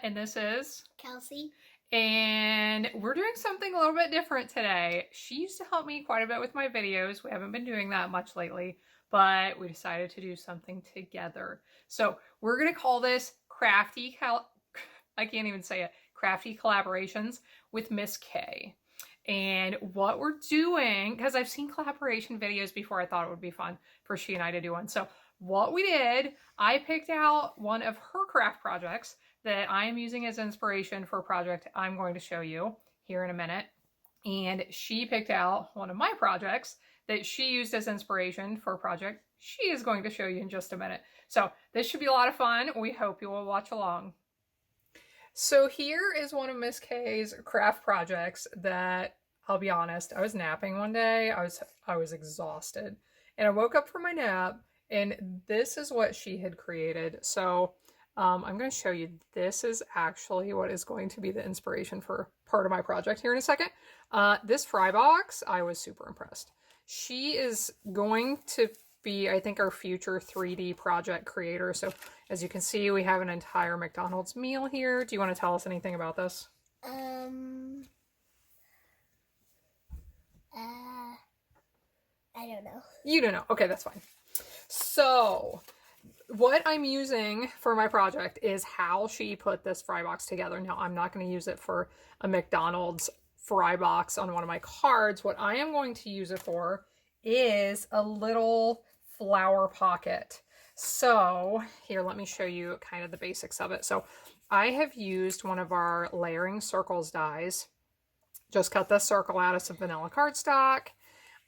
And this is Kelsey. And we're doing something a little bit different today. She used to help me quite a bit with my videos. We haven't been doing that much lately, but we decided to do something together. So we're going to call this Crafty Collaborations with Miss K. And what we're doing, because I've seen collaboration videos before, I thought it would be fun for she and I to do one. So what we did, I picked out one of her craft projects that I am using as inspiration for a project I'm going to show you here in a minute. And she picked out one of my projects that she used as inspiration for a project she is going to show you in just a minute. So this should be a lot of fun. We hope you will watch along. So here is one of Miss K's craft projects that, I'll be honest, I was napping one day. I was exhausted. And I woke up from my nap and this is what she had created. So I'm going to show you. This is actually what is going to be the inspiration for part of my project here in a second. This fry box, I was super impressed. She is going to be, I think, our future 3D project creator. So as you can see, we have an entire McDonald's meal here. Do you want to tell us anything about this? I don't know. You don't know. Okay, that's fine. So what I'm using for my project is how she put this fry box together. Now, I'm not going to use it for a McDonald's fry box on one of my cards. What I am going to use it for is a little flower pocket. So here, let me show you kind of the basics of it. So I have used one of our layering circles dies. Just cut the circle out of some vanilla cardstock.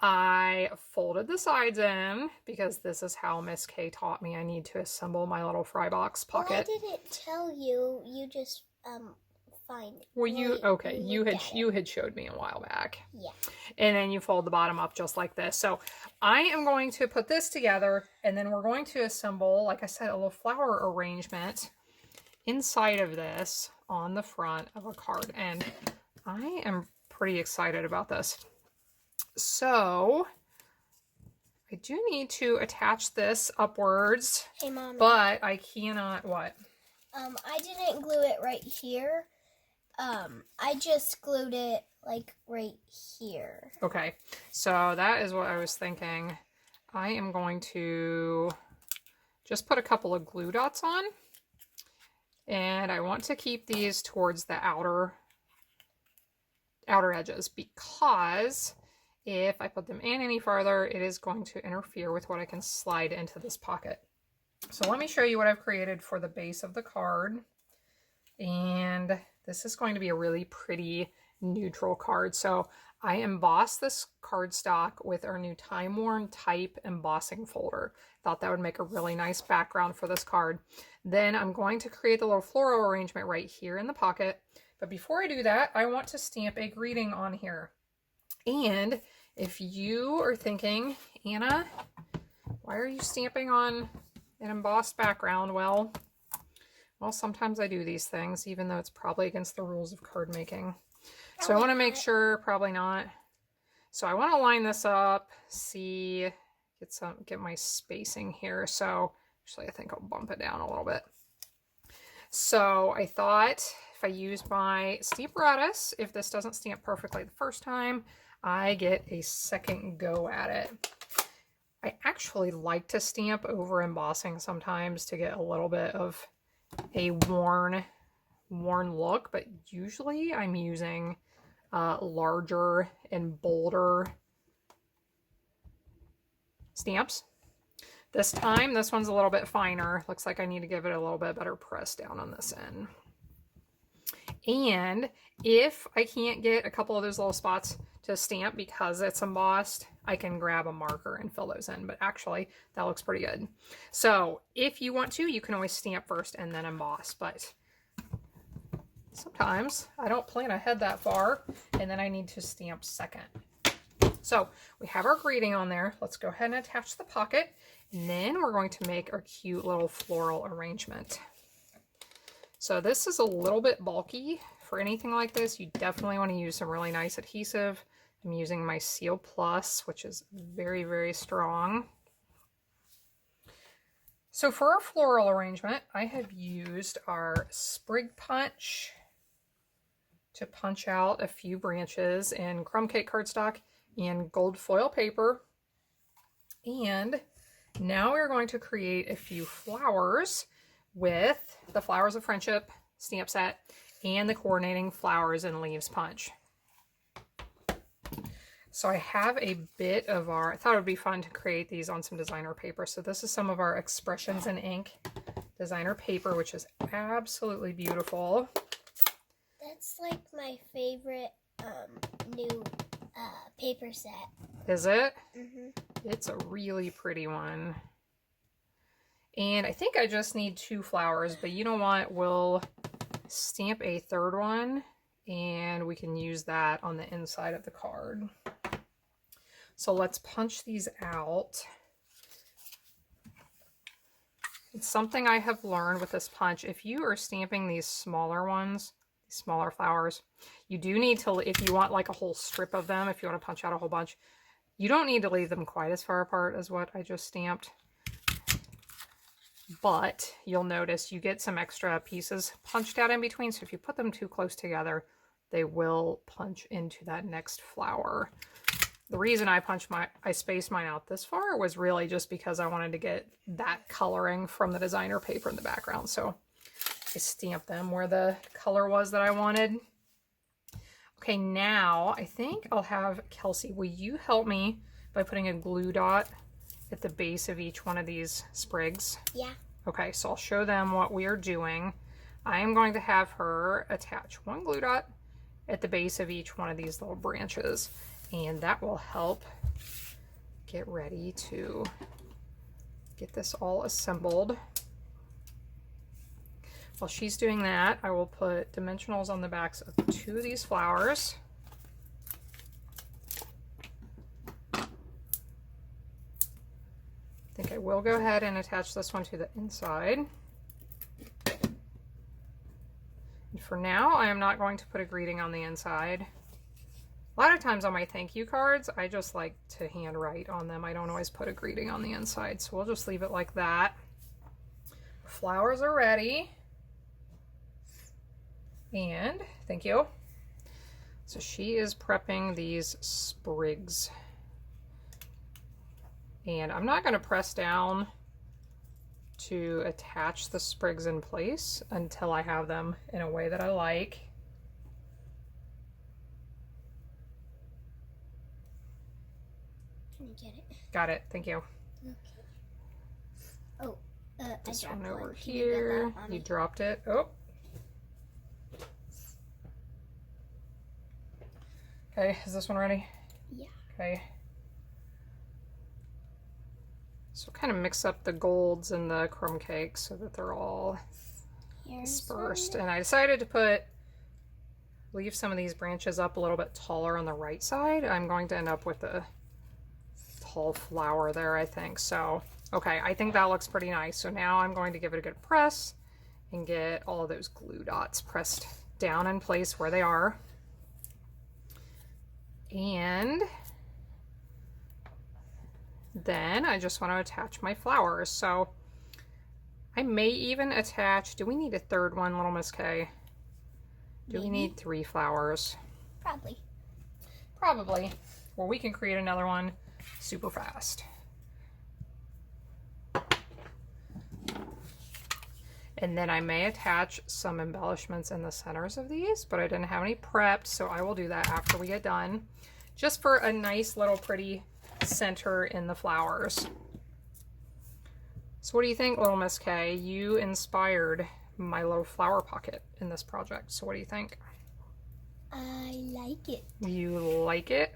I folded the sides in because this is how Miss K taught me I need to assemble my little fry box pocket. Well, I didn't tell you. You just find it. Well, you had showed me a while back. Yeah. And then you fold the bottom up just like this. So I am going to put this together and then we're going to assemble, like I said, a little flower arrangement inside of this on the front of a card. And I am pretty excited about this. So I do need to attach this upwards. Hey, Mommy. But I cannot, what? I didn't glue it right here. I just glued it like right here. Okay, so that is what I was thinking. I am going to just put a couple of glue dots on. And I want to keep these towards the outer edges because if I put them in any farther, it is going to interfere with what I can slide into this pocket. So let me show you what I've created for the base of the card. And this is going to be a really pretty neutral card. So I embossed this cardstock with our new Time Worn Type embossing folder. Thought that would make a really nice background for this card. Then I'm going to create the little floral arrangement right here in the pocket. But before I do that, I want to stamp a greeting on here. And if you are thinking, Anna, why are you stamping on an embossed background? Well, sometimes I do these things, even though it's probably against the rules of card making. So I want to make sure, probably not. So I want to line this up, see, get my spacing here. So actually, I think I'll bump it down a little bit. So I thought if I use my Stamparatus, if this doesn't stamp perfectly the first time, I get a second go at it. I actually like to stamp over embossing sometimes to get a little bit of a worn look, but usually I'm using larger and bolder stamps. This time, this one's a little bit finer. Looks like I need to give it a little bit better press down on this end. And if I can't get a couple of those little spots to stamp because it's embossed, I can grab a marker and fill those in. But actually, that looks pretty good. So if you want to, you can always stamp first and then emboss. But sometimes I don't plan ahead that far and then I need to stamp second. So we have our greeting on there. Let's go ahead and attach the pocket. And then we're going to make our cute little floral arrangement. So this is a little bit bulky for anything like this. You definitely want to use some really nice adhesive. I'm using my Seal Plus, which is very, very strong. So for our floral arrangement, I have used our sprig punch to punch out a few branches in crumb cake cardstock and gold foil paper. And now we're going to create a few flowers with the Flowers of Friendship stamp set and the coordinating flowers and leaves punch. So I have a bit of I thought it would be fun to create these on some designer paper. So this is some of our Expressions in Ink designer paper, which is absolutely beautiful. That's like my favorite new paper set. Is it? Mm-hmm. It's a really pretty one. And I think I just need 2 flowers, but you know what? We'll stamp a third one and we can use that on the inside of the card. So let's punch these out. It's something I have learned with this punch. If you are stamping these smaller ones, these smaller flowers, you do need to, if you want like a whole strip of them, if you want to punch out a whole bunch, you don't need to leave them quite as far apart as what I just stamped. But you'll notice you get some extra pieces punched out in between. So if you put them too close together, they will punch into that next flower. The reason I spaced mine out this far was really just because I wanted to get that coloring from the designer paper in the background. So I stamped them where the color was that I wanted. Okay, now I think I'll have Kelsey, will you help me by putting a glue dot at the base of each one of these sprigs? Yeah. Okay, so I'll show them what we are doing. I am going to have her attach one glue dot at the base of each one of these little branches, and that will help get ready to get this all assembled. While she's doing that, I will put dimensionals on the backs of 2 of these flowers. I think I will go ahead and attach this one to the inside. And for now, I am not going to put a greeting on the inside. A lot of times on my thank you cards, I just like to handwrite on them. I don't always put a greeting on the inside, so we'll just leave it like that. Flowers are ready. And thank you. So she is prepping these sprigs. And I'm not going to press down to attach the sprigs in place until I have them in a way that I like. Can you get it? Got it. Thank you. Okay. Oh, This I one dropped over one. Can here. get that on You me? dropped it. Oh. Okay, is this one ready? Yeah. Okay. So kind of mix up the golds and the crumb cake so that they're all dispersed. And I decided to leave some of these branches up a little bit taller on the right side. I'm going to end up with a tall flower there, I think. So, okay, I think that looks pretty nice. So now I'm going to give it a good press and get all of those glue dots pressed down in place where they are. And then I just want to attach my flowers. So I may even attach, do we need a third one, Little Miss K? Do we need 3 flowers? Probably. Probably. Well, we can create another one super fast. And then I may attach some embellishments in the centers of these, but I didn't have any prepped, so I will do that after we get done. Just for a nice little pretty center in the flowers. So what do you think, Little Miss K? You inspired my little flower pocket in this project. So what do you think? I like it. You like it?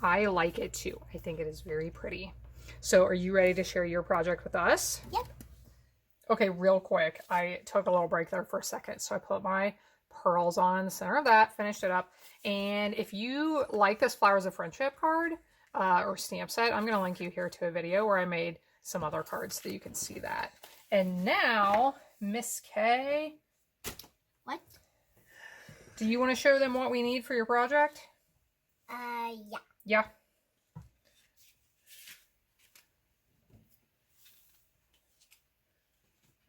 I like it too. I think it is very pretty. So are you ready to share your project with us? Yep. Okay, real quick. I took a little break there for a second. So I put my pearls on in the center of that, finished it up. And if you like this Flowers of Friendship card or stamp set, I'm going to link you here to a video where I made some other cards so that you can see that. And now, Miss K. What? Do you want to show them what we need for your project? Yeah. Yeah.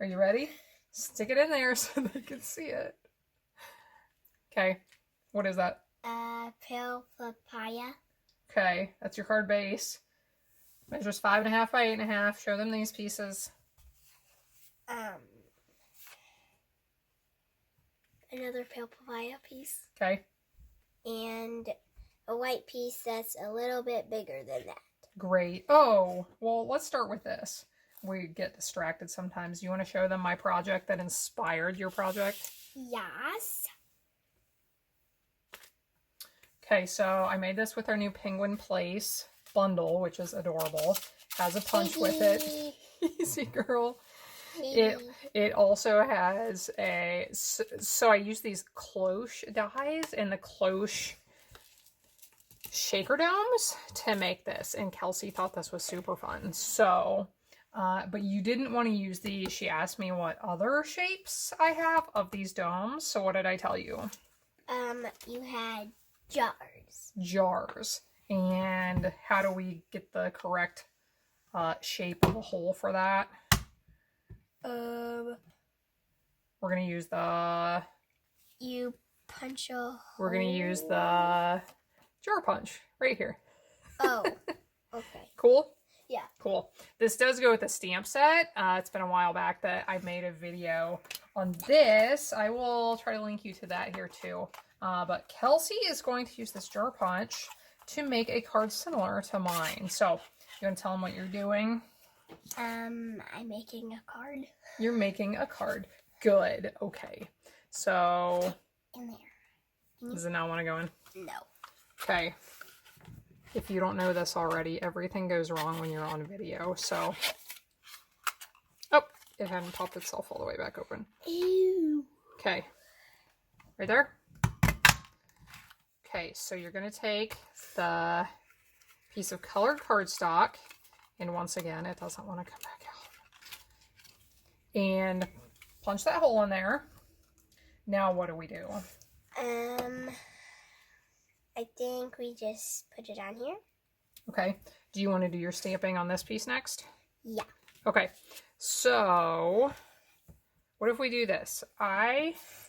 Are you ready? Stick it in there so they can see it. Okay. What is that? Pale papaya. Okay. That's your card base. Measures 5.5 by 8.5. Show them these pieces. Another pale papaya piece. Okay. And a white piece that's a little bit bigger than that. Great. Oh, well, let's start with this. We get distracted sometimes. You want to show them my project that inspired your project? Yes. Okay, so I made this with our new Penguin Place bundle, which is adorable. Has a punch with it. Easy girl. It also has a, so I use these cloche dies and the cloche shaker domes to make this, and Kelsey thought this was super fun. So, but you didn't want to use these. She asked me what other shapes I have of these domes. So what did I tell you? You had jars. Jars. And how do we get the correct shape of a hole for that? We're gonna use the. You punch a hole. We're gonna use the jar punch right here. Oh, okay. Cool? Yeah. Cool. This does go with the stamp set. It's been a while back that I made a video on this. I will try to link you to that here too. But Kelsey is going to use this jar punch to make a card similar to mine. So, you want to tell them what you're doing? I'm making a card. You're making a card. Good. Okay. So, In there. does it not want to go in? No. Okay. If you don't know this already, everything goes wrong when you're on video, so. Oh, it hadn't popped itself all the way back open. Ew. Okay. Right there? Okay, so you're going to take the piece of colored cardstock, and once again, it doesn't want to come back out. And punch that hole in there. Now what do we do? I think we just put it on here. Okay. Do you want to do your stamping on this piece next? Yeah. Okay. So, what if we do this?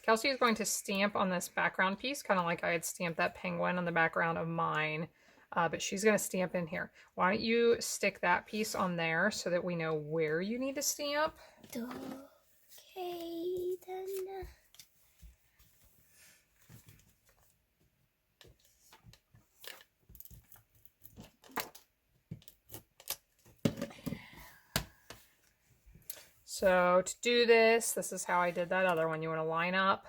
Kelsey is going to stamp on this background piece, kind of like I had stamped that penguin on the background of mine. But she's going to stamp in here. Why don't you stick that piece on there so that we know where you need to stamp? Okay, then. So to do this, this is how I did that other one. You want to line up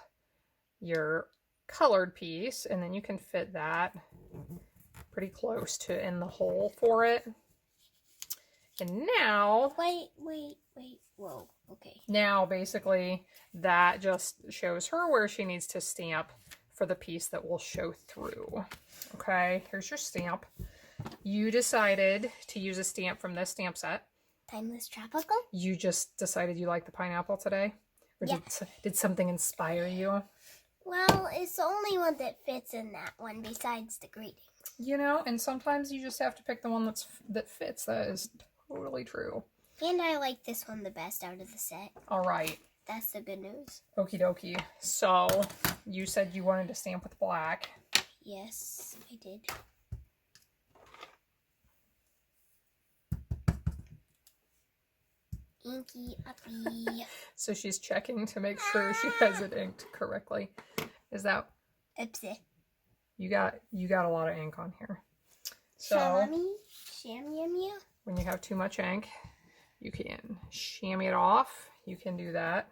your colored piece, and then you can fit that pretty close to in the hole for it. And now... Wait. Whoa, okay. Now, basically, that just shows her where she needs to stamp for the piece that will show through. Okay, here's your stamp. You decided to use a stamp from this stamp set. Timeless Tropical? You just decided you like the pineapple today? Or Yeah. did something inspire you? Well, it's the only one that fits in that one besides the greeting. You know, and sometimes you just have to pick the one that fits. That is totally true. And I like this one the best out of the set. All right. That's the good news. Okie dokie. So, you said you wanted to stamp with black. Yes, I did. Inky uppy. So she's checking to make sure she has it inked correctly. Is that... Oopsie. You got a lot of ink on here. So, Shammy. when you have too much ink, you can chamois it off. You can do that.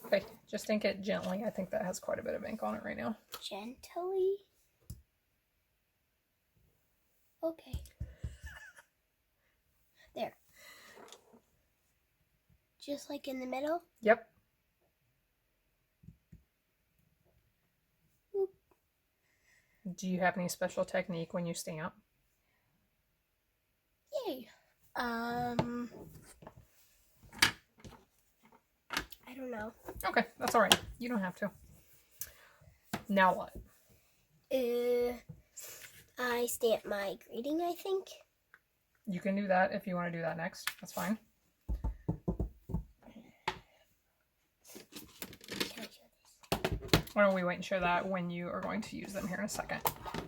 Okay, just ink it gently. I think that has quite a bit of ink on it right now. Gently. Okay. There. Just like in the middle? Yep. Oop. Do you have any special technique when you stamp? Yay. I don't know. Okay, that's all right. You don't have to. Now what? I stamp my greeting, I think. You can do that if you want to do that next. That's fine. Why don't we wait and show that when you are going to use them here in a second.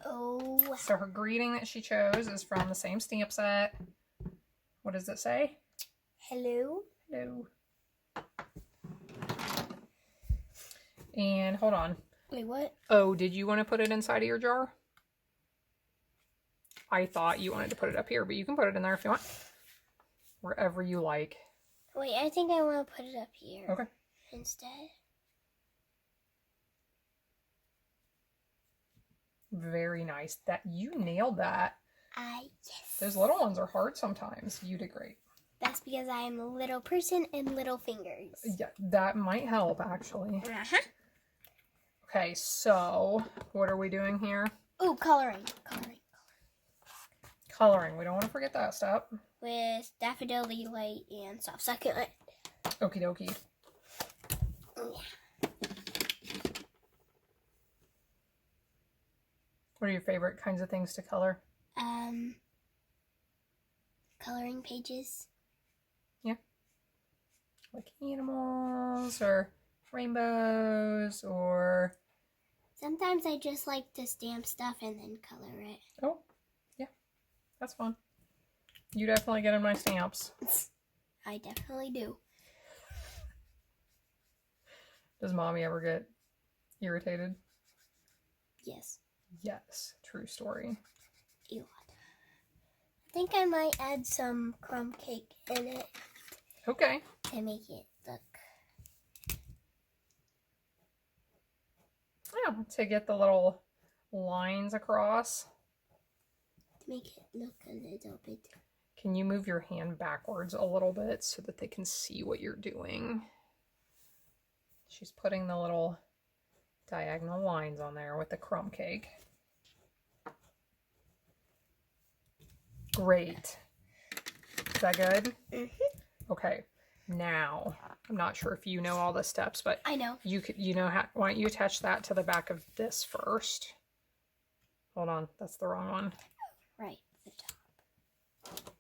Oh. So her greeting that she chose is from the same stamp set. What does it say? Hello. Hello. And hold on. Wait, what? Oh, did you want to put it inside of your jar? I thought you wanted to put it up here, but you can put it in there if you want. Wherever you like. Wait, I think I want to put it up here. Okay. Instead. Very nice. That you nailed that. Yes. Those little ones are hard sometimes. You did great. That's because I am a little person and little fingers. Yeah, that might help actually. Uh-huh. Okay, so what are we doing here? Ooh, coloring. Coloring. We don't want to forget that step. With daffodil light and soft succulent. Okie dokie. Yeah. What are your favorite kinds of things to color? Coloring pages. Yeah. Like animals or rainbows or... Sometimes I just like to stamp stuff and then color it. Oh, yeah. That's fun. You definitely get in my stamps. I definitely do. Does Mommy ever get irritated? Yes. Yes. True story. A lot. I think I might add some crumb cake in it. Okay. To make it look. Yeah, to get the little lines across. To make it look a little bit. Can you move your hand backwards a little bit so that they can see what you're doing? She's putting the little diagonal lines on there with the crumb cake. Great. Is that good? Mm-hmm. Okay. Now, I'm not sure if you know all the steps, but I know. you know how. Why don't you attach that to the back of this first? Hold on, that's the wrong one. Right, the top.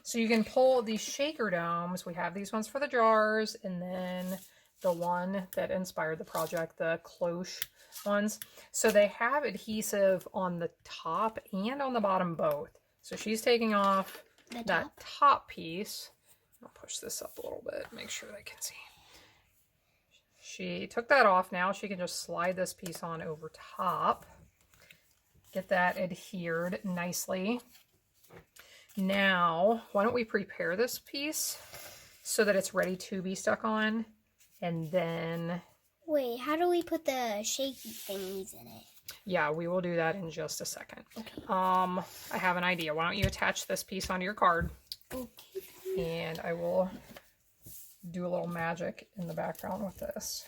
So you can pull these shaker domes. We have these ones for the jars, and then the one that inspired the project, the cloche ones. So they have adhesive on the top and on the bottom both. So she's taking off that top piece. I'll push this up a little bit, make sure they can see. She took that off. Now she can just slide this piece on over top. Get that adhered nicely. Now, why don't we prepare this piece so that it's ready to be stuck on, and then... Wait, how do we put the shaky thingies in it? Yeah, we will do that in just a second. Okay. I have an idea. Why don't you attach this piece onto your card? Okay. And I will do a little magic in the background with this.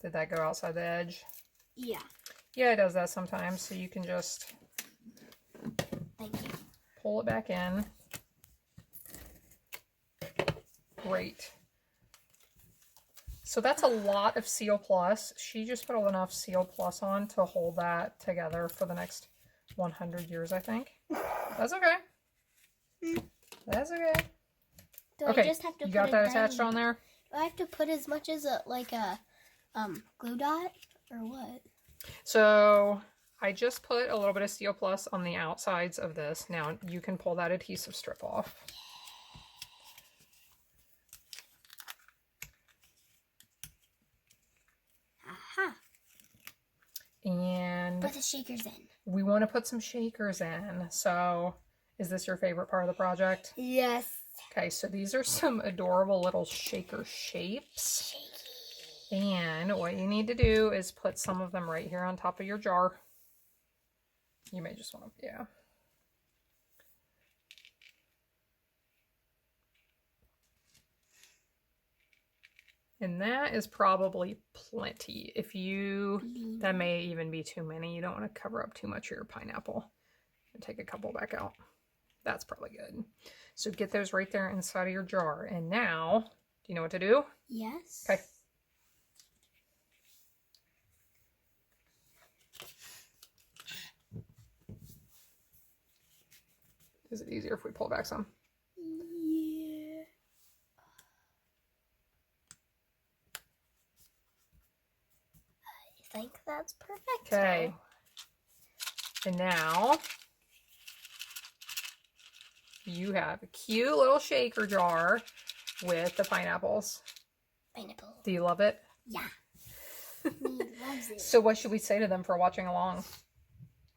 Did that go outside the edge? Yeah. Yeah, it does that sometimes. So you can just Thank you. pull it back in. Great. So that's a lot of Seal Plus. She just put enough Seal Plus on to hold that together for the next 100 years, I think. That's okay. That's okay. Do Okay, I just have to you put got a that attached tiny- on there? Do I have to put as much as a glue dot or what? So I just put a little bit of Steel Plus on the outsides of this. Now you can pull that adhesive strip off. Aha. And Put the shakers in. we want to put some shakers in. So is this your favorite part of the project? Yes. Okay, so these are some adorable little shaker shapes. And what you need to do is put some of them right here on top of your jar. You may just want to, yeah. And that is probably plenty. If you, that may even be too many. You don't want to cover up too much of your pineapple. And take a couple back out. That's probably good. So get those right there inside of your jar. And now, you know what to do? Yes. Okay. Is it easier if we pull back some? Yeah. I think that's perfect. Okay. And now you have a cute little shaker jar with the pineapples. Pineapple. Do you love it? Yeah. Me loves it. So what should we say to them for watching along?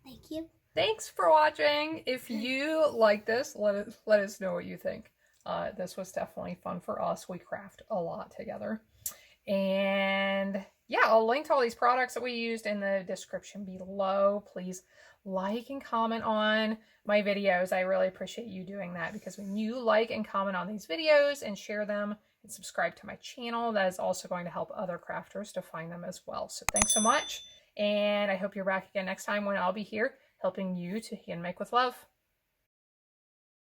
Thank you. Thanks for watching. If you like this, let us know what you think. This was definitely fun for us. We craft a lot together. And yeah, I'll link to all these products that we used in the description below. Please like and comment on my videos. I really appreciate you doing that, because when you like and comment on these videos and share them and subscribe to my channel, that is also going to help other crafters to find them as well. So thanks so much. And I hope you're back again next time when I'll be here helping you to hand make with love.